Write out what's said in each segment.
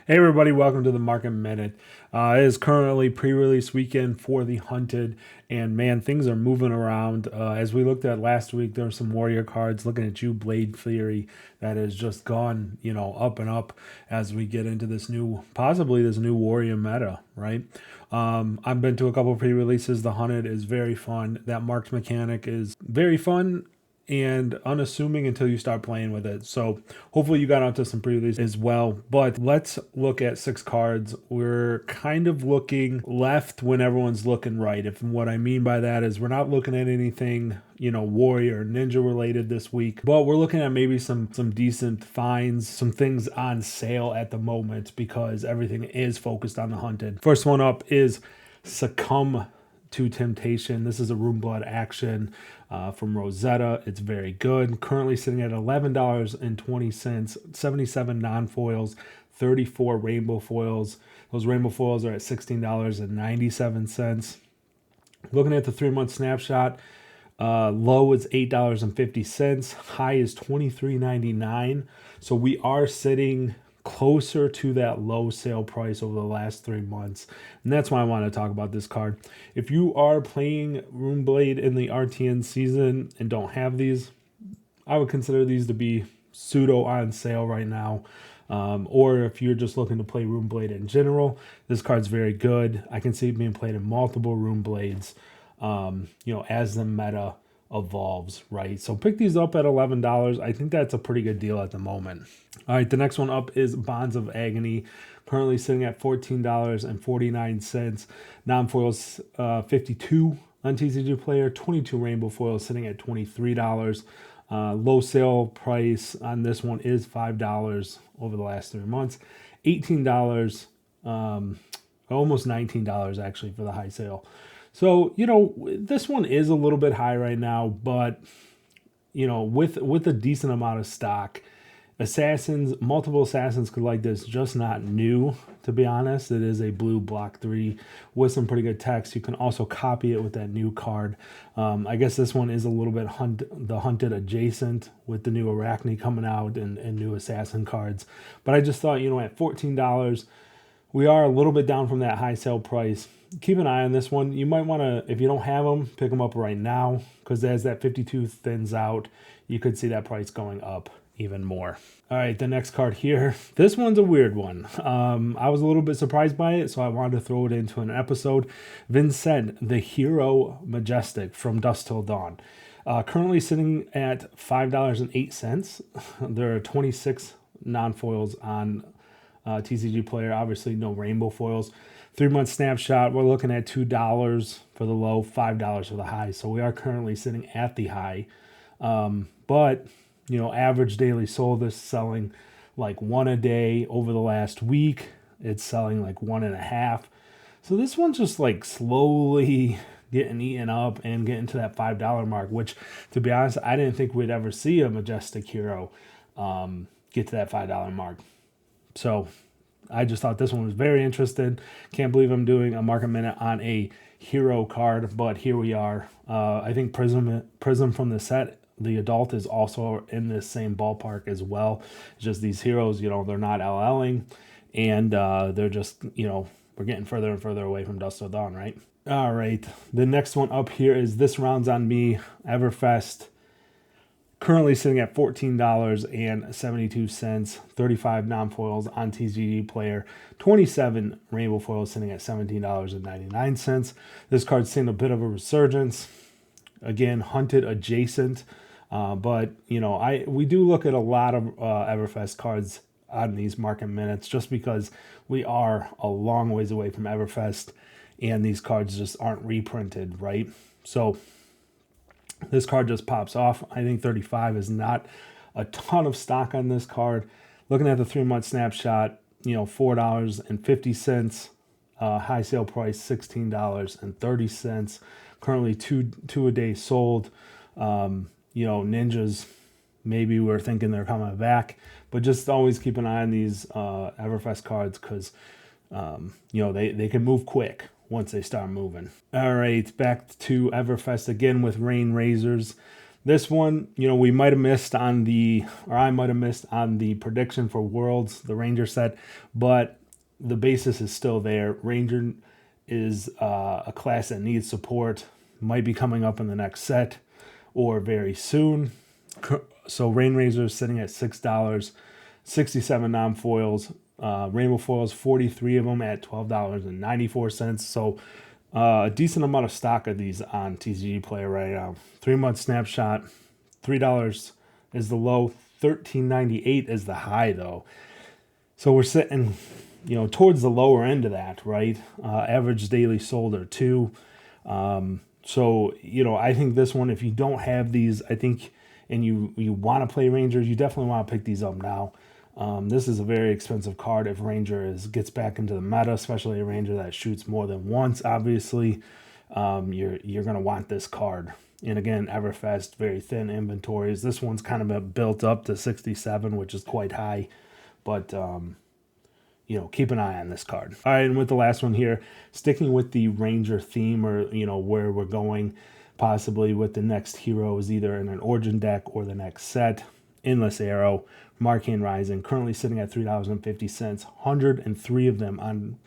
Hey everybody, welcome to the Market Minute. It is currently pre-release weekend for the Hunted, and man, things are moving around. As we looked at last week, there were some Warrior cards. Looking at you, Blade Theory, that has just gone, up and up as we get into possibly this new Warrior meta, right? I've been to a couple of pre-releases. The Hunted is very fun. That marked mechanic is very fun and unassuming until you start playing with it. So hopefully you got onto some pre-release as well. But let's look at 6 cards. We're kind of looking left when everyone's looking right. If what I mean by that is we're not looking at anything, warrior ninja related this week, but we're looking at maybe some decent finds, some things on sale at the moment because everything is focused on the Hunted. First one up is Succumb to Temptation. This is a Runeblood action from Rosetta. It's very good. Currently sitting at $11.20, 77 non-foils, 34 rainbow foils. Those rainbow foils are at $16.97. Looking at the 3-month snapshot, low is $8.50, high is $23.99. So we are sitting closer to that low sale price over the last 3 months. And that's why I want to talk about this card. If you are playing Runeblade in the RTN season and don't have these, I would consider these to be pseudo on sale right now. Or if you're just looking to play Runeblade in general, this card's very good. I can see it being played in multiple Runeblades, as the meta evolves, right? So pick these up at $11. I think that's a pretty good deal at the moment. All right, the next one up is Bonds of Agony, currently sitting at $14.49. Non-foils 52 on TCG Player, 22 rainbow foils sitting at $23. Low sale price on this one is $5 over the last 3 months. $18, almost $19 actually for the high sale. So, this one is a little bit high right now, but, with a decent amount of stock, multiple assassins could like this, just not new, to be honest. It is a blue block 3 with some pretty good text. You can also copy it with that new card. I guess this one is a little bit the Hunted adjacent with the new Arachne coming out and new assassin cards. But I just thought, at $14, we are a little bit down from that high sale price. Keep an eye on this one. You might want to, if you don't have them, pick them up right now, because as that 52 thins out, you could see that price going up even more. All right, the next card here. This one's a weird one. I was a little bit surprised by it, so I wanted to throw it into an episode. Vincent, the Hero Majestic from Dusk Till Dawn. Currently sitting at $5.08. There are 26 non-foils on TCG Player. Obviously, no rainbow foils. 3-month snapshot, we're looking at $2 for the low, $5 for the high. So we are currently sitting at the high. But, average daily sold is selling like 1 a day over the last week. It's selling like 1.5. So this one's just like slowly getting eaten up and getting to that $5 mark, which, to be honest, I didn't think we'd ever see a Majestic Hero get to that $5 mark. So I just thought this one was very interesting. Can't believe I'm doing a market minute on a hero card, but here we are. I think Prism from the set, the adult, is also in this same ballpark as well. It's just these heroes, they're not LLing, and they're just, we're getting further and further away from Dusk Till Dawn, right? All right, the next one up here is This Round's on Me, Everfest. Currently sitting at $14.72, 35 non-foils on TCG Player, 27 rainbow foils sitting at $17.99. This card's seen a bit of a resurgence. Again, Hunted adjacent, but we do look at a lot of Everfest cards on these market minutes just because we are a long ways away from Everfest and these cards just aren't reprinted, right? So this card just pops off. I think 35 is not a ton of stock on this card. Looking at the 3-month snapshot, $4.50. High sale price $16.30. Currently two a day sold. Ninjas, maybe we're thinking they're coming back, but just always keep an eye on these Everfest cards because they can move quick once they start moving. All right, back to Everfest again with Rain Razors. This one, we might have missed on I might have missed on the prediction for Worlds, the Ranger set, but the basis is still there. Ranger is a class that needs support. Might be coming up in the next set or very soon. So Rain Razor is sitting at $6, 67 non-foils. Rainbow foils, 43 of them at $12.94. So a decent amount of stock of these on TCG Player right now. 3-month snapshot, $3 is the low, $13.98 is the high though. So we're sitting, towards the lower end of that, right? Average daily sold are 2. So, I think this one, if you don't have these, I think, and you want to play Rangers, you definitely want to pick these up now. This is a very expensive card if Ranger gets back into the meta, especially a Ranger that shoots more than once, obviously. You're going to want this card. And again, Everfest, very thin inventories. This one's kind of built up to 67, which is quite high. But, keep an eye on this card. All right, and with the last one here, sticking with the Ranger theme or, where we're going, possibly with the next heroes, either in an Origin deck or the next set. Endless Arrow, Marcane Rising, currently sitting at $3.50. 103 of them on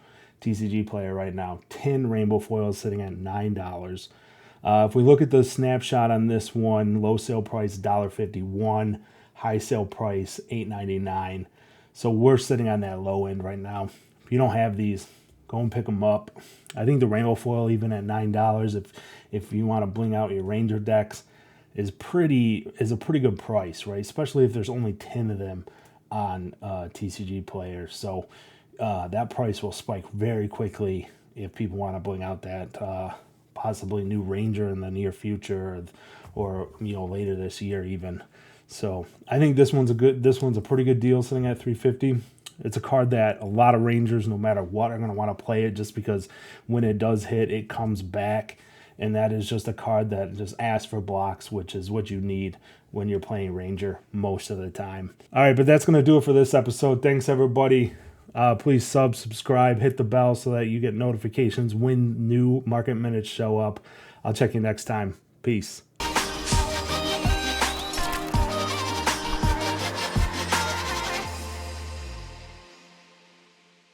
TCG Player right now. 10 rainbow foils sitting at $9. If we look at the snapshot on this one, low sale price $1.51, high sale price $8.99. So we're sitting on that low end right now. If you don't have these, go and pick them up. I think the rainbow foil, even at $9, if you want to bling out your Ranger decks, is a pretty good price, right? Especially if there's only 10 of them on TCG Player. So that price will spike very quickly if people want to bling out that possibly new Ranger in the near future or later this year even. So I think this one's a pretty good deal sitting at $3.50. It's a card that a lot of Rangers, no matter what, are going to want to play it just because when it does hit, it comes back. And that is just a card that just asks for blocks, which is what you need when you're playing Ranger most of the time. All right, but that's going to do it for this episode. Thanks, everybody. Please subscribe, hit the bell so that you get notifications when new market minutes show up. I'll check you next time. Peace.